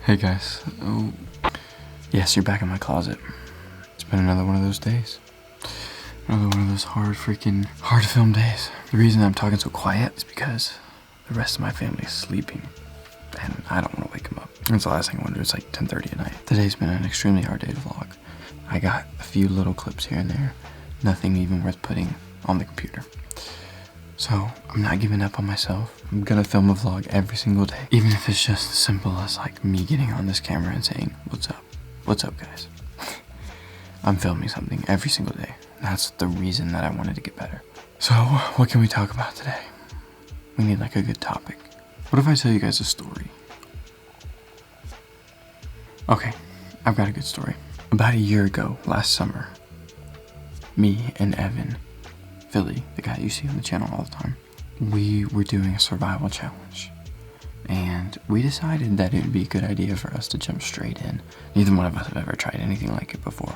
Hey guys, oh, yes, you're back in my closet. It's been another one of those days. Another one of those hard to film days. The reason I'm talking so quiet is because the rest of my family is sleeping and I don't want to wake them up. That's the last thing I want to do. It's like 10:30 at night. Today's been an extremely hard day to vlog. I got a few little clips here and there, nothing even worth putting on the computer. So I'm not giving up on myself. I'm gonna film a vlog every single day, even if it's just as simple as like me getting on this camera and saying, what's up guys. I'm filming something every single day. That's the reason that I wanted to get better. So what can we talk about today? We need like a good topic. What if I tell you guys a story? Okay, I've got a good story. About a year ago, last summer, me and Evan, Philly, the guy you see on the channel all the time, we were doing a survival challenge. And we decided that it would be a good idea for us to jump straight in. Neither one of us have ever tried anything like it before.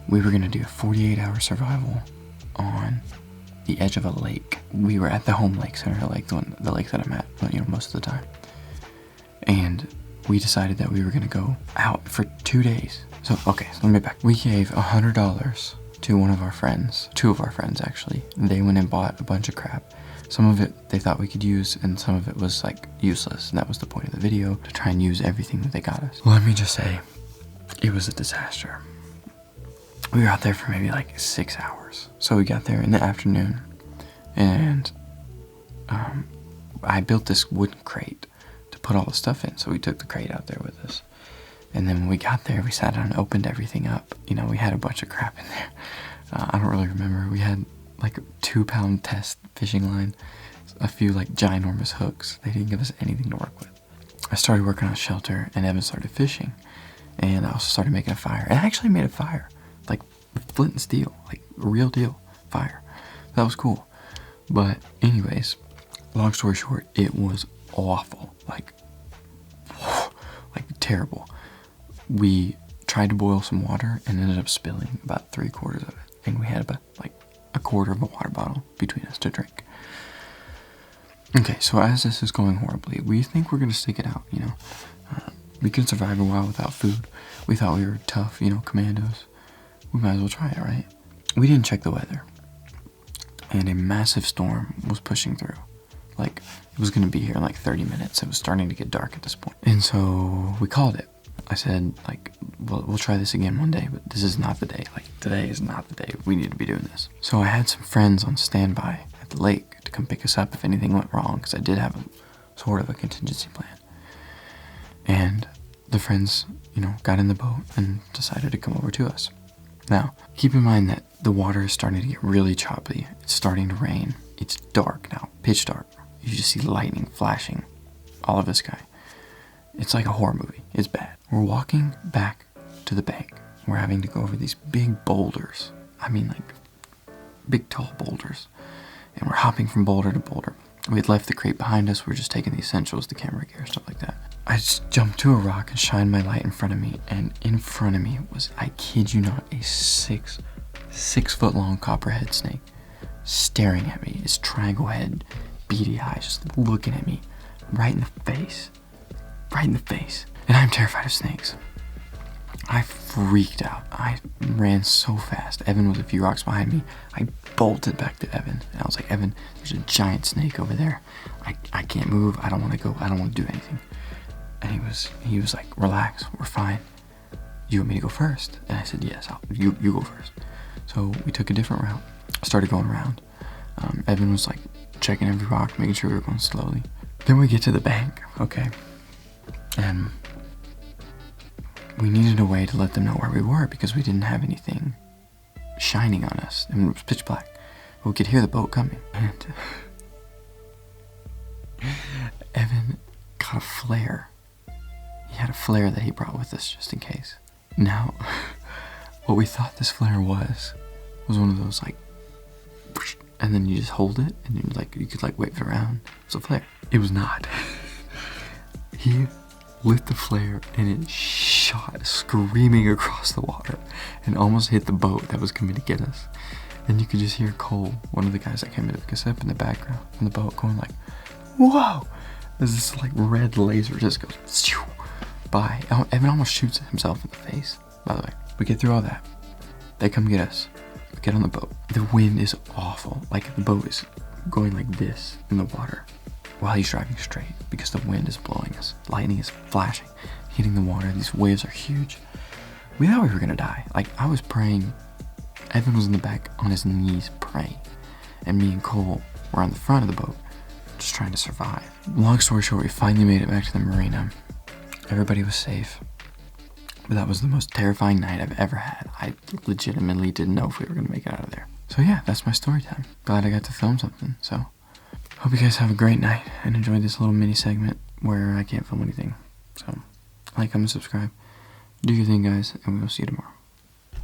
We were gonna do a 48-hour survival on the edge of a lake. We were at the home lake, Center Lake, the lake that I'm at, most of the time. And we decided that we were gonna go out for 2 days. So let me back. We gave $100 to one of our friends, two of our friends actually. They went and bought a bunch of crap. Some of it they thought we could use, and some of it was like useless, and that was the point of the video, to try and use everything that they got us. Let me just say, it was a disaster. We were out there for maybe like 6 hours. So we got there in the afternoon, and I built this wooden crate to put all the stuff in, so we took the crate out there with us. And then when we got there, we sat down and opened everything up. We had a bunch of crap in there. I don't really remember. We had like a 2-pound test fishing line, a few like ginormous hooks. They didn't give us anything to work with. I started working on a shelter, and Evan started fishing. And I also started making a fire. And I actually made a fire, like flint and steel, like real deal fire. That was cool. But anyways, long story short, it was awful. Like terrible. We tried to boil some water and ended up spilling about 3/4 of it. And we had about like a quarter of a water bottle between us to drink. Okay, so as this is going horribly, we think we're going to stick it out, we can survive a while without food. We thought we were tough, commandos. We might as well try it, right? We didn't check the weather. And a massive storm was pushing through. Like, it was going to be here in like 30 minutes. It was starting to get dark at this point. And so we called it. I said, like, we'll try this again one day, but this is not the day. Like, today is not the day. We need to be doing this. So I had some friends on standby at the lake to come pick us up if anything went wrong, because I did have sort of a contingency plan. And the friends, got in the boat and decided to come over to us. Now, keep in mind that the water is starting to get really choppy. It's starting to rain. It's dark now, pitch dark. You just see lightning flashing all of the sky. It's like a horror movie. It's bad. We're walking back to the bank. We're having to go over these big boulders. I mean, like, big tall boulders. And we're hopping from boulder to boulder. We had left the crate behind us. We're just taking the essentials, the camera gear, stuff like that. I just jumped to a rock and shined my light in front of me. And in front of me was, I kid you not, a 6 foot long copperhead snake staring at me. His triangle head, beady eyes, just looking at me right in the face. Right in the face. And I'm terrified of snakes. I freaked out. I ran so fast. Evan was a few rocks behind me. I bolted back to Evan. And I was like, Evan, there's a giant snake over there. I can't move. I don't want to go. I don't want to do anything. And he was like, relax. We're fine. You want me to go first? And I said, yes, you go first. So we took a different route. Started going around. Evan was like checking every rock, making sure we were going slowly. Then we get to the bank. Okay. And we needed a way to let them know where we were because we didn't have anything shining on us. I mean, it was pitch black. We could hear the boat coming. And Evan got a flare. He had a flare that he brought with us just in case. Now, what we thought this flare was one of those like, and then you just hold it and you could wave it around. It's a flare. It was not. He lit the flare and it shot screaming across the water and almost hit the boat that was coming to get us. And you could just hear Cole, one of the guys that came to pick us up, in the background on the boat, going like, whoa, as this like red laser just goes, by. Evan almost shoots himself in the face, by the way. We get through all that. They come get us. We get on the boat. The wind is awful. Like, the boat is going like this in the water while he's driving straight because the wind is blowing us. Lightning is flashing, hitting the water. These waves are huge. We thought we were gonna die. Like, I was praying. Evan was in the back on his knees praying. And me and Cole were on the front of the boat, just trying to survive. Long story short, we finally made it back to the marina. Everybody was safe. But that was the most terrifying night I've ever had. I legitimately didn't know if we were going to make it out of there. So yeah, that's my story time. Glad I got to film something. So, hope you guys have a great night and enjoy this little mini segment where I can't film anything. So, like, comment, subscribe. Do your thing, guys, and we will see you tomorrow.